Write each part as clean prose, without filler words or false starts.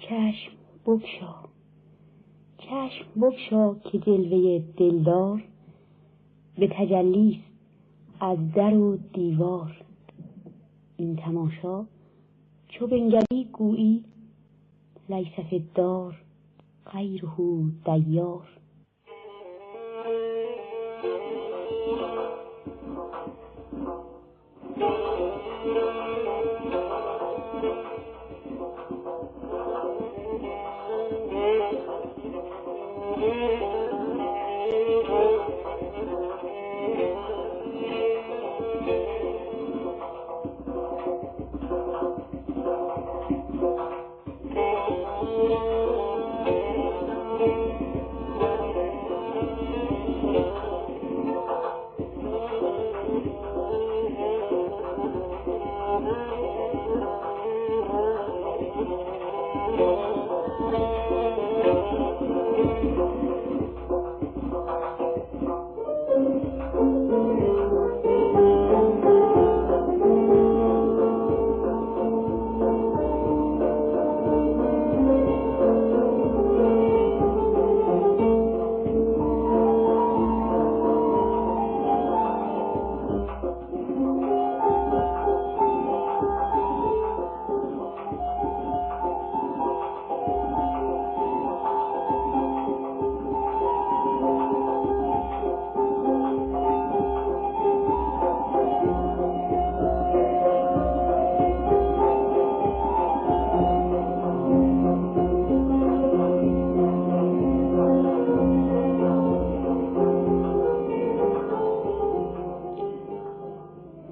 چشم بگشا، چشم بگشا که جلوه دلدار به تجلیست از در و دیوار. این تماشا چو بنگری گویی لیس فی الدار غیره دیار.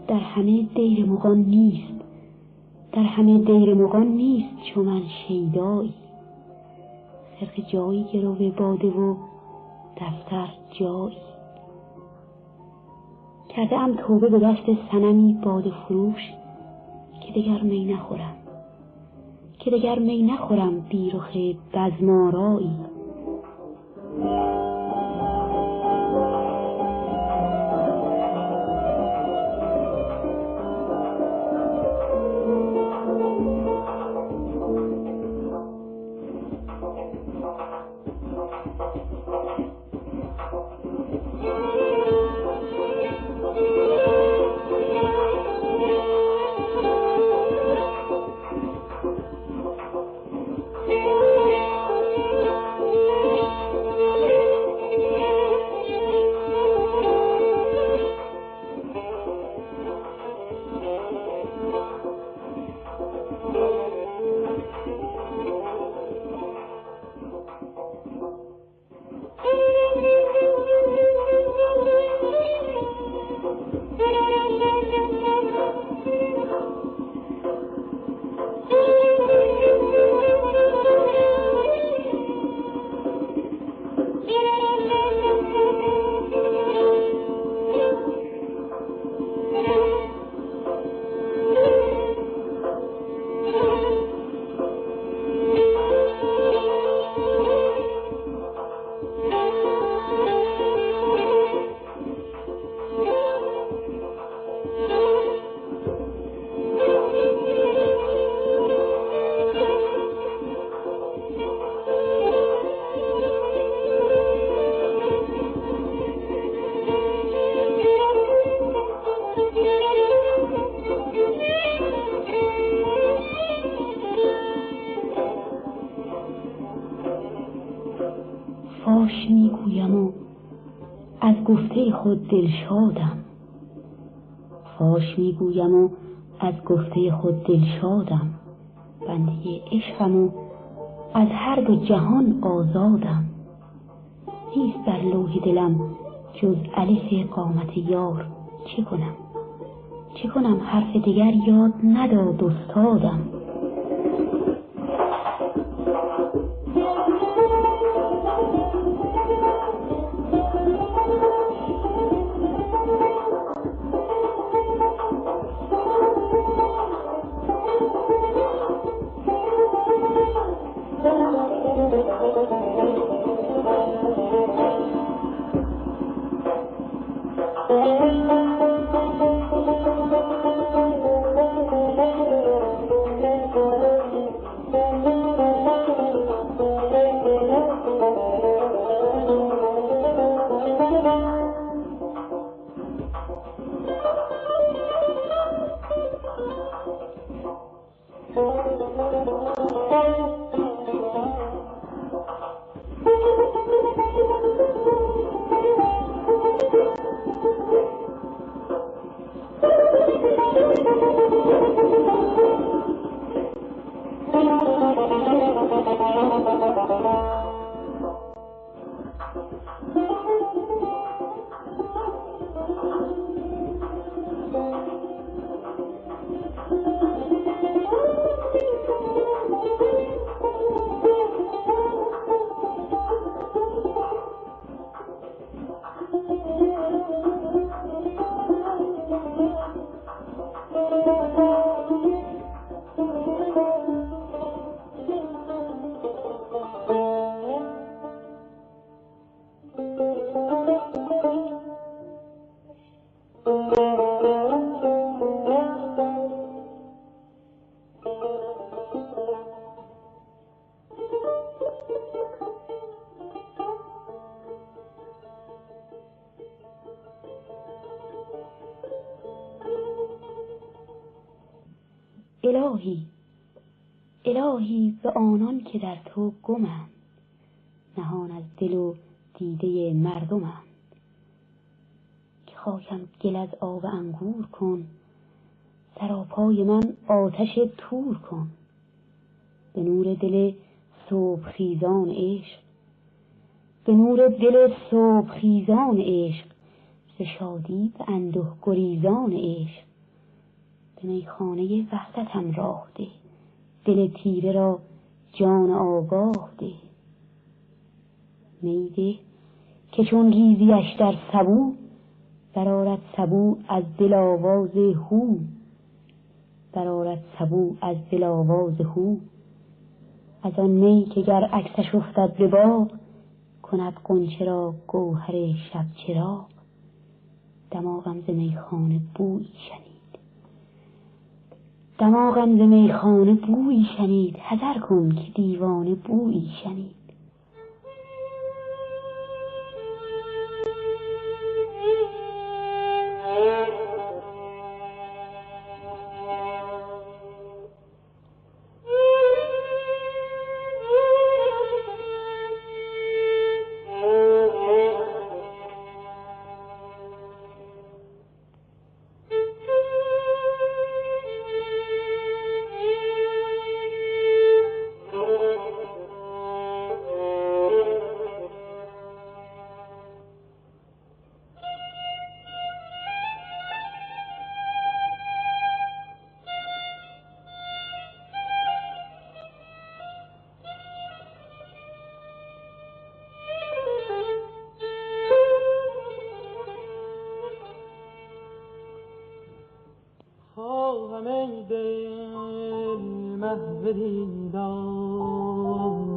در همه دیر مغان نیست، در همه دیر مغان نیست چو من شیدایی. خرقه جایی گرو باده و دفتر جایی. کرده ام توبه به دست صنمی باده فروش که دگر می نخورم، که دگر می نخورم بی رخ بزمارایی. فاش میگویم و از گفته خود دلشادم، فاش میگویم و از گفته خود دلشادم. بنده عشقم و از هر دو جهان آزادم. نیست بر لوح دلم جز الف قامت یار. چه کنم چه کنم حرف دیگر یاد نداد استادم. الهی به آنان که در تو گمند، نهان از دل و دیده مردمند. که خاکم گل از آب انگور کن، سراپای من آتش تور کن. به نور دل صبح خیزان عشق، به نور دل صبح خیزان عشق، ز شادی به انده گریزان عشق. به میخانه وحدتم راه ده، دل تیره را جان آگاه ده. می ده که چون ریزیش در سبو، برآرد سبو از دل آواز هو. برآرد سبو از دل آواز هو. از آن می که گر عکسش افتد به باغ، کند غنچه را گوهر شب چراغ. دماغم ز میخانه بویی شنید، دماغم ز میخانه بویی شنید. حذر کن که دیوانه بویی شنید.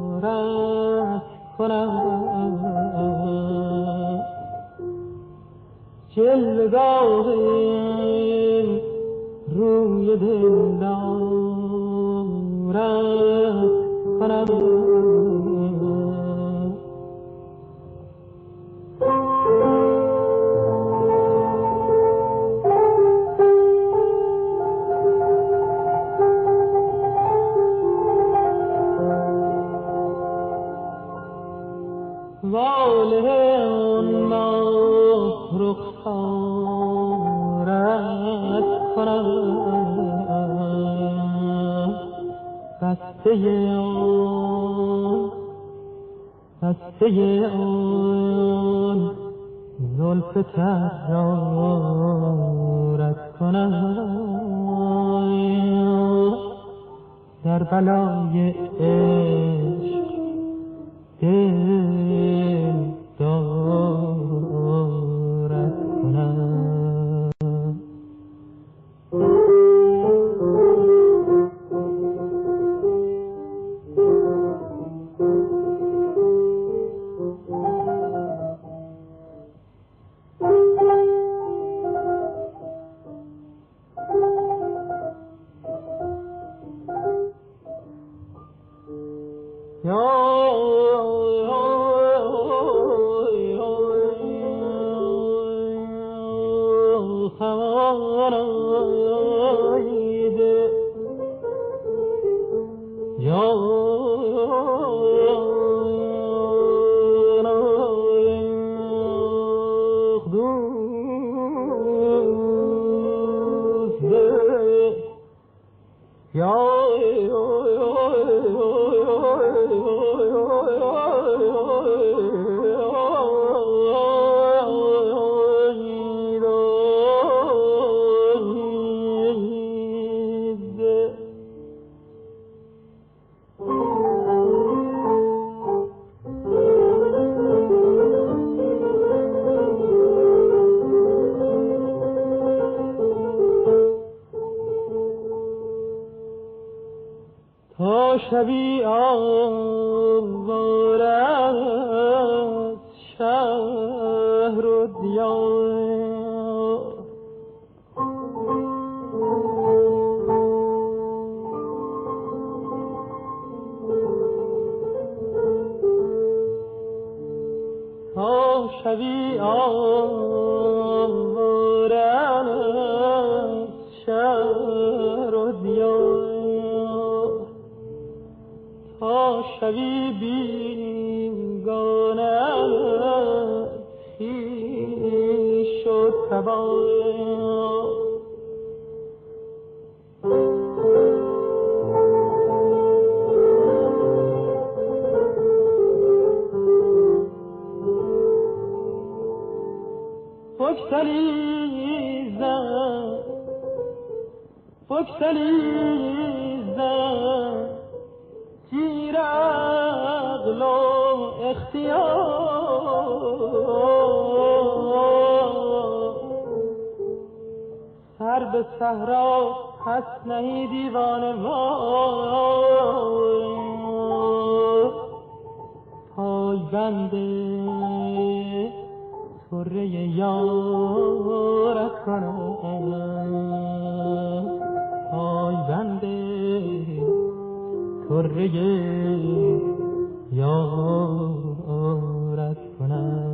دیدارت کنم جلوگاه روی دلدارت کنم. بسته آن زلف ترارت کنم در بلای عشق دل دارت کنم. شبی آوار از شهر و دیار تا شبی آوار از شهر و دیار تا شبی بیگانه خویش و تبار بگسلیزم تیر عقل و اختیار سر به صحرا پس نهی دیوانه وار پای بنده طره یارت کنم پای بنده طره یارت کنم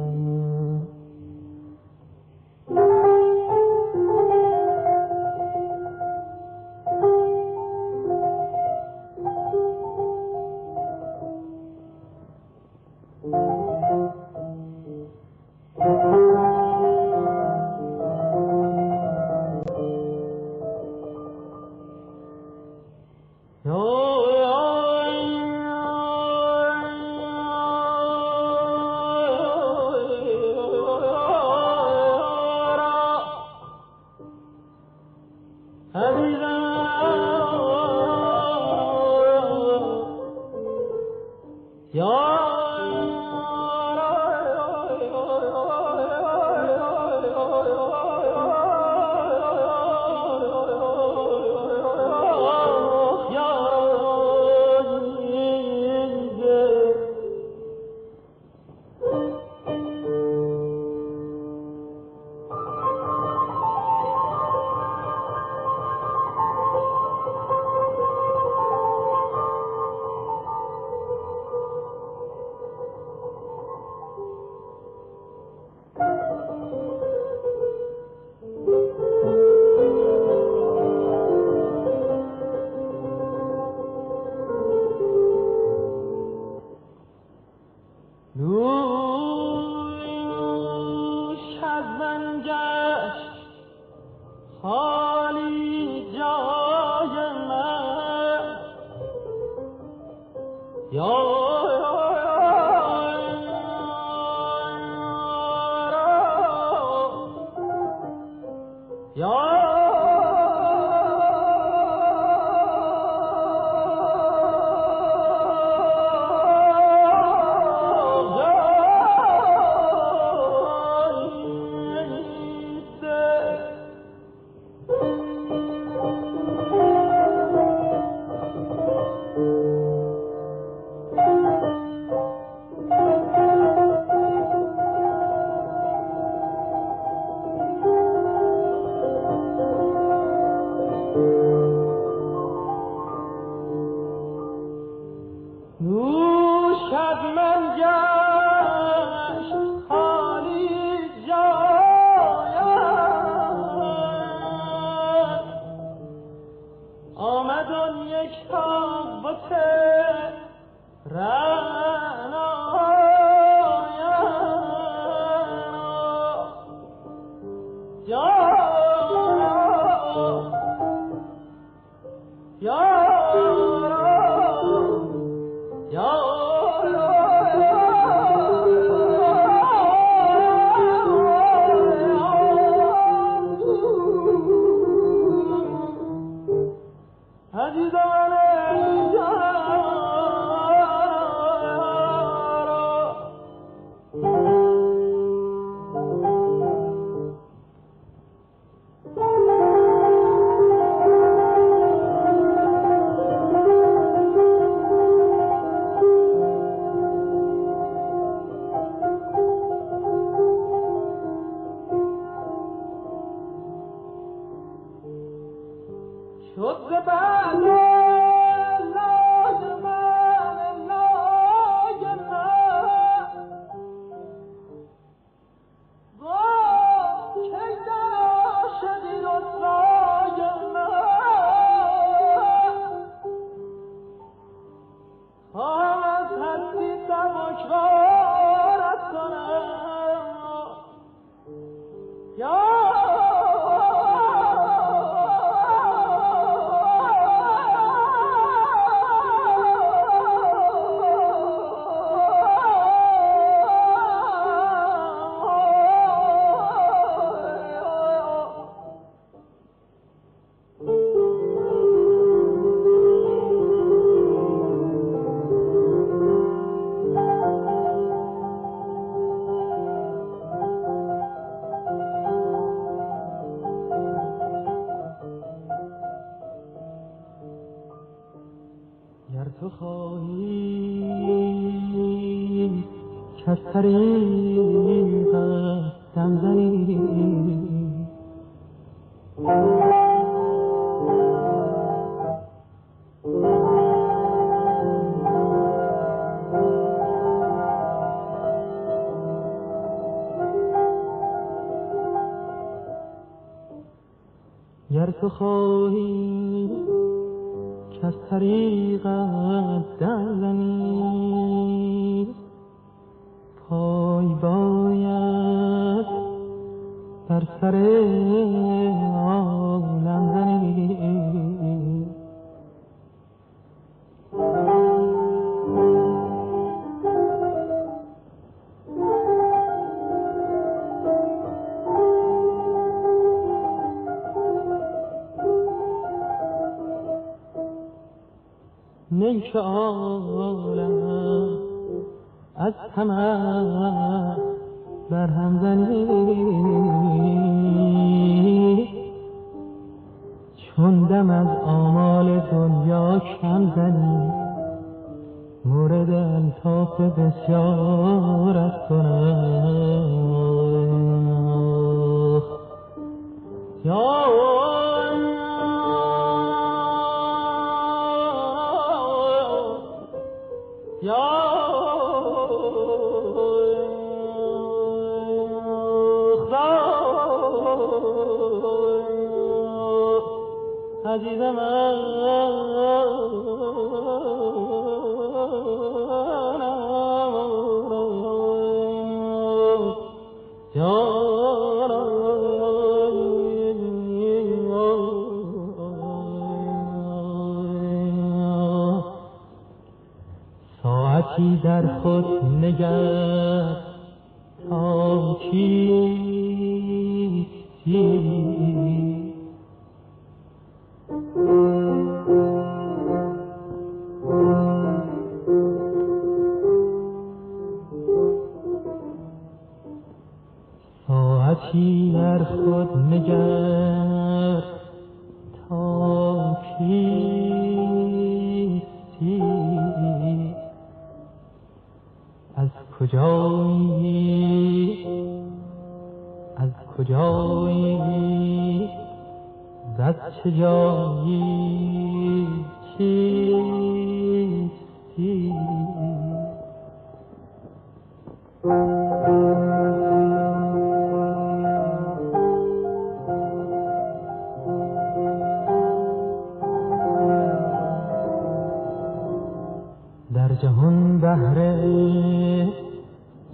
تو خواهی که از طریق دم زنی گر تو خواهی که از طریق دم زنی پای باید بر سر عالم زنی نیک عالم از طمع برهم زنی چون دم از آمال دنیا کم زنی مورد الطاف بسیارت کنم یا عزیزم ساعتی در خود نگر تا کیستی ساعتی در خود نگر تا کیستی از کجایی و از چه جایی چیستی در جهان بهره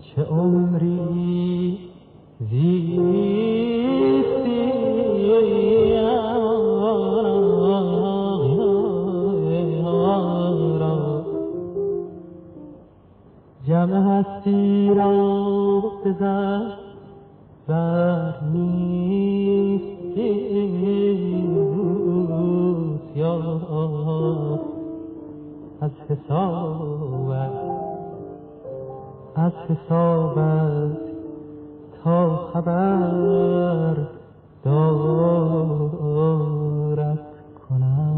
چه عمری زیستی مستی را بزن بر نیستی یا از حسابت تا خبر دارد کنم.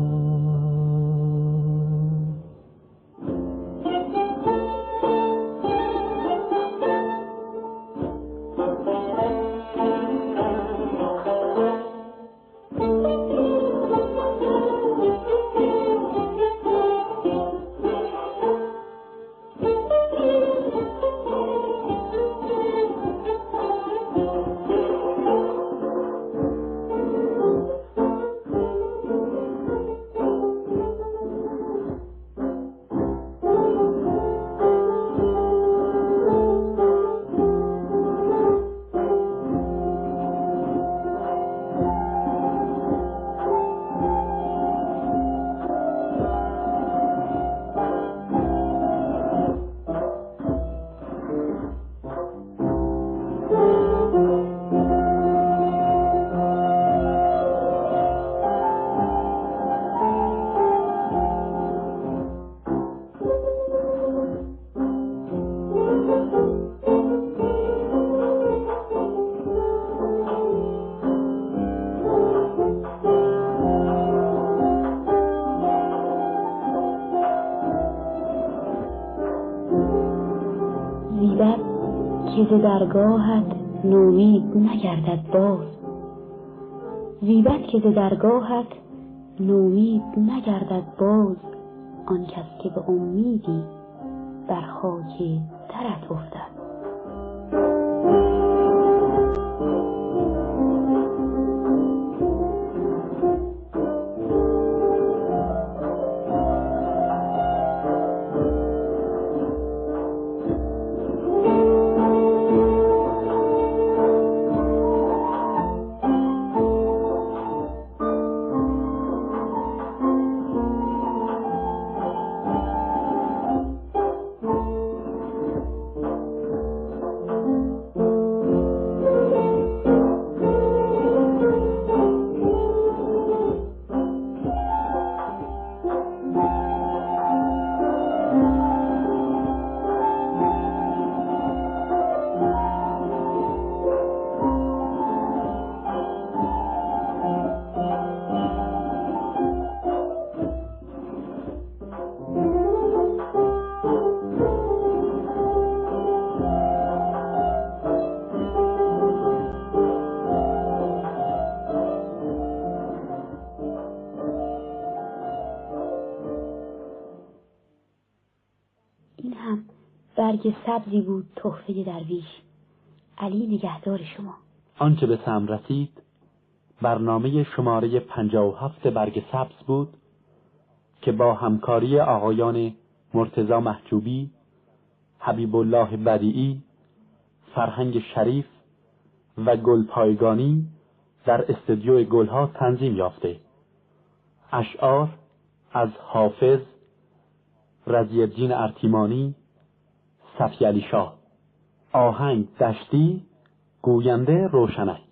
زیبد که ز درگاهت نومید نگردد باز، زیبد که ز درگاهت نومید نگردد باز، آن کس که به امیدی بر خاک درت افتد. این هم برگ سبزی بود تحفه درویش. علی نگهدار شما. آنچه به سم رسید برنامه شماره 57 برگ سبز بود که با همکاری آقایان مرتضی محجوبی، حبیب الله بدیعی، فرهنگ شریف و گلپایگانی در استودیو گلها تنظیم یافته. اشعار از حافظ، رضی‌الدین ارتیمانی، صفی علی شاه. آهنگ دشتی، گوینده روشنک.